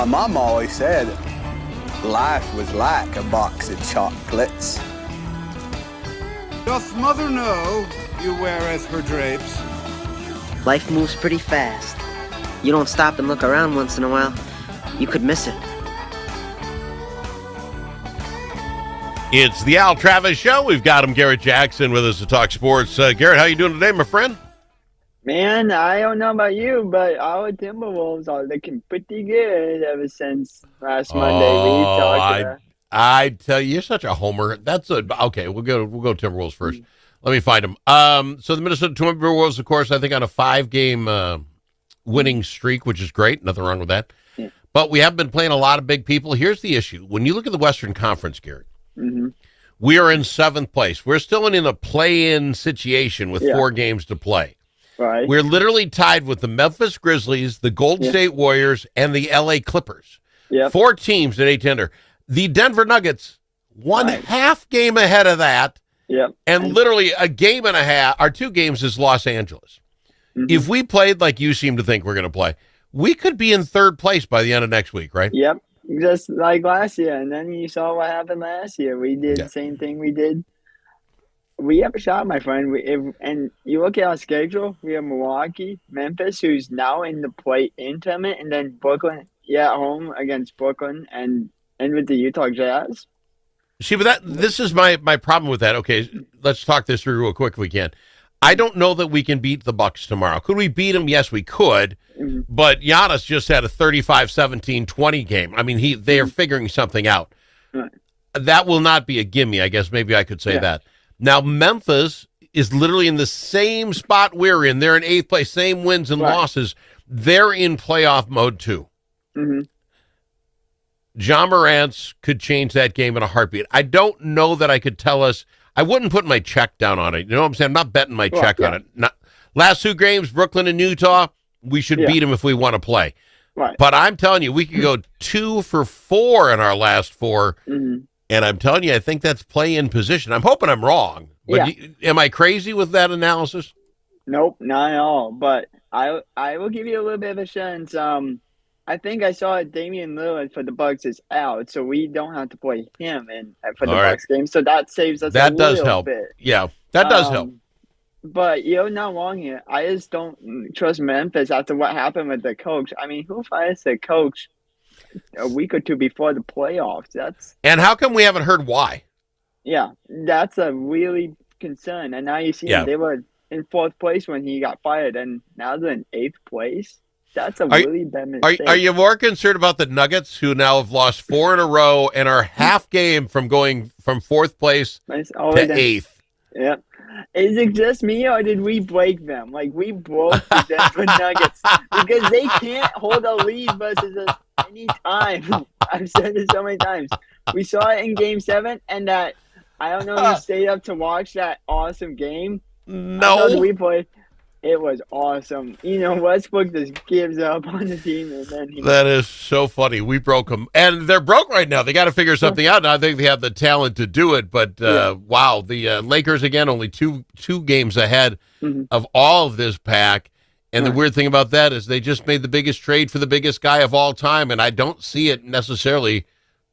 My mom always said life was like a box of chocolates. Doth mother know you weareth her drapes? Life moves pretty fast. You don't stop and look around once in a while, you could miss it. It's the Al Travis Show. We've got him, Garrett Jackson, with us to talk sports. Garrett, how you doing today, my friend? Man, I don't know about you, but our Timberwolves are looking pretty good ever since last Monday. We talked. I tell you, you're such a homer. Okay. We'll go Timberwolves first. Let me find them. So the Minnesota Timberwolves, of course, I think on a 5-game winning streak, which is great. Nothing wrong with that. Yeah. But we have been playing a lot of big people. Here's the issue: when you look at the Western Conference, Garrett, we are in 7th place. We're still in a play-in situation with 4 games to play. Right. We're literally tied with the Memphis Grizzlies, the Golden State Warriors, and the LA Clippers. 4 teams at 8-10. The Denver Nuggets, one half game ahead of that. And literally a game and a half, or 2 games is Los Angeles. If we played like you seem to think we're going to play, we could be in 3rd place by the end of next week, right? Yep. Just like last year. And then you saw what happened last year. We did the same thing we did. We have a shot, my friend. And you look at our schedule, we have Milwaukee, Memphis, who's now in the play-in tournament, and then Brooklyn, at home against Brooklyn, and with the Utah Jazz. See, but this is my problem with that. Okay, let's talk this through real quick if we can. I don't know that we can beat the Bucks tomorrow. Could we beat them? Yes, we could. But Giannis just had a 35-17-20 game. I mean, they are figuring something out. Right. That will not be a gimme, I guess. Maybe I could say that. Now, Memphis is literally in the same spot we're in. They're in 8th place, same wins and losses. They're in playoff mode, too. Ja Morant could change that game in a heartbeat. I don't know that I could tell us. I wouldn't put my check down on it. You know what I'm saying? I'm not betting my check on it. Last 2 games, Brooklyn and Utah, we should beat them if we want to play. Right. But I'm telling you, we could go 2 for 4 in our last 4. And I'm telling you, I think that's play-in position. I'm hoping I'm wrong. But am I crazy with that analysis? Nope, not at all. But I will give you a little bit of a chance. I think I saw Damian Lillard for the Bucks is out, so we don't have to play him for the Bucks game. So that saves us a little bit. Yeah, that does help. But you're not wrong here. I just don't trust Memphis after what happened with the coach. I mean, who fires the coach a week or 2 before the playoffs? And how come we haven't heard why? Yeah, that's a really concern. And now you see they were in 4th place when he got fired, and now they're in 8th place. That's a really bad mistake. Are you more concerned about the Nuggets, who now have lost 4 in a row and are half game from going from 4th place to 8th? Yeah. Is it just me, or did we break them? Like, we broke the Denver Nuggets because they can't hold a lead versus us any time. I've said this so many times. We saw it in Game 7, and that I don't know if you stayed up to watch that awesome game. No. We played. It was awesome. You know, Westbrook just gives up on the team. And then that is so funny. We broke them. And they're broke right now. They got to figure something out. And I think they have the talent to do it. But, wow, the Lakers, again, only two games ahead of all of this pack. And the weird thing about that is they just made the biggest trade for the biggest guy of all time. And I don't see it necessarily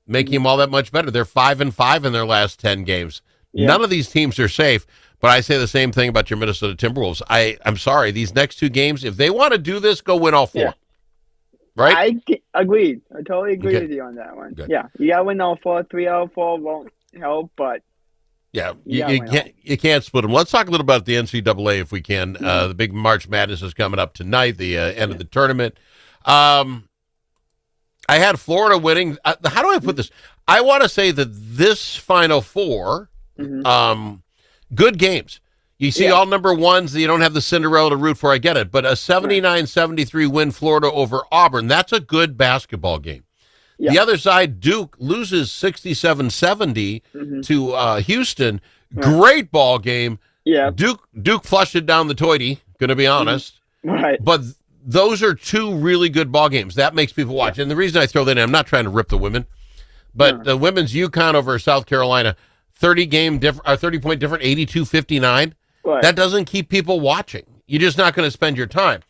making him all that much better. They're 5-5 in their last 10 games. None of these teams are safe. But I say the same thing about your Minnesota Timberwolves. I'm sorry. These next 2 games, if they want to do this, go win all 4. Yeah. Right? I agreed. I totally agree with you on that one. Good. Yeah. You got to win all 4. 3 out of 4 won't help, but you can't split them. Let's talk a little about the NCAA if we can. The big March Madness is coming up tonight, the end of the tournament. I had Florida winning. How do I put this? I want to say that this Final Four, good games. You see all number ones, you don't have the Cinderella to root for, I get it. But a 79-73 win Florida over Auburn, that's a good basketball game. Yeah. The other side, Duke loses 67-70 to Houston. Great ball game. Yeah. Duke flushed it down the toity, going to be honest. Right. But those are 2 really good ball games. That makes people watch. And the reason I throw that in, I'm not trying to rip the women, but the women's UConn over South Carolina, 30-point different, 82-59. Right. That doesn't keep people watching. You're just not going to spend your time.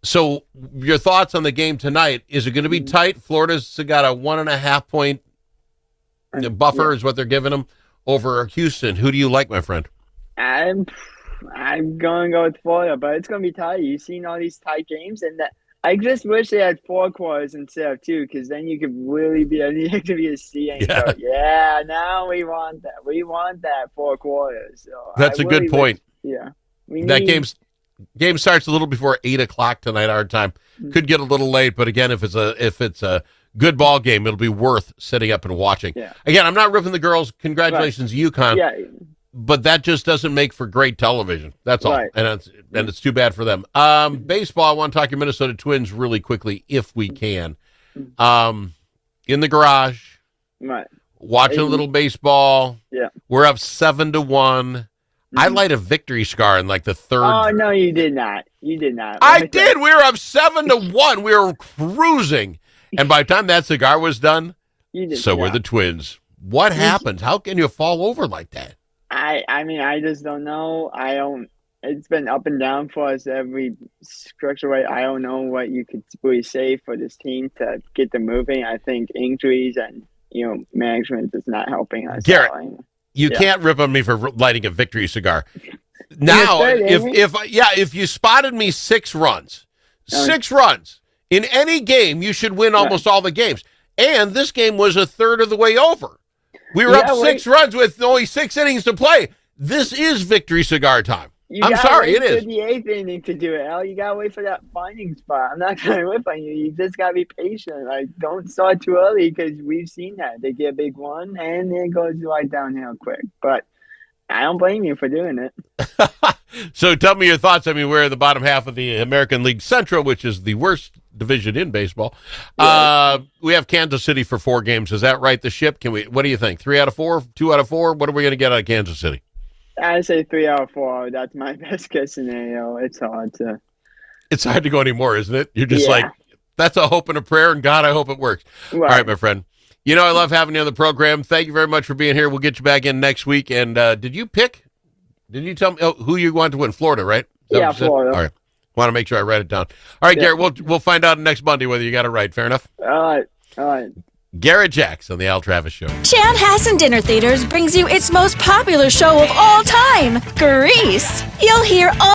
So your thoughts on the game tonight? Is it going to be tight? Florida's got a 1.5 point buffer is what they're giving them over Houston. Who do you like, my friend? I'm going to go with Florida, but it's going to be tight. You've seen all these tight games, and I just wish they had 4 quarters instead of 2, because then you could really be a C and go, yeah, now we want that. We want that 4 quarters. So that's a good point. That game starts a little before 8:00 tonight, our time. Could get a little late, but again, if it's a good ball game, it'll be worth sitting up and watching. Yeah. Again, I'm not ripping the girls. Congratulations, UConn. Yeah. But that just doesn't make for great television. That's all. Right. And it's too bad for them. Baseball, I want to talk your Minnesota Twins really quickly, if we can. In the garage, Right. watching a little baseball. Yeah. We're up 7-1. I light a victory cigar in like the third. Oh, no, you did not. You did not. I did. We were up 7-1. We were cruising. And by the time that cigar was done, so were the Twins. What happened? How can you fall over like that? I mean, I just don't know. It's been up and down for us every structure way. I don't know what you could really say for this team to get them moving. I think injuries and, management is not helping us. Garrett, you can't rip on me for lighting a victory cigar. Now, if you spotted me 6 runs, 6 runs in any game, you should win almost all the games. And this game was a third of the way over. We were up 6 runs with only 6 innings to play. This is victory cigar time. I'm sorry, it is. The 8th inning to do it, Al. You gotta wait for that finding spot. I'm not gonna whip on you. You just gotta be patient. Like, don't start too early, because we've seen that they get a big one and it goes right downhill quick. But I don't blame you for doing it. So tell me your thoughts. I mean, we're in the bottom half of the American League Central, which is the worst division in baseball. We have Kansas City for 4 games. Is that right? The ship? What do you think? 3 out of 4? 2 out of 4? What are we going to get out of Kansas City? I say 3 out of 4. That's my best case scenario. It's hard to go anymore, isn't it? You're just like, that's a hope and a prayer, and God, I hope it works. Right. All right, my friend. I love having you on the program. Thank you very much for being here. We'll get you back in next week. And did you tell me who you want to win? Florida, right? Yeah, Florida. All right. Want to make sure I write it down. All right, Garrett, we'll find out next Monday whether you got it right. Fair enough? All right. Garrett Jax on the Al Travis Show. Chanhassen Dinner Theaters brings you its most popular show of all time, Grease. You'll hear all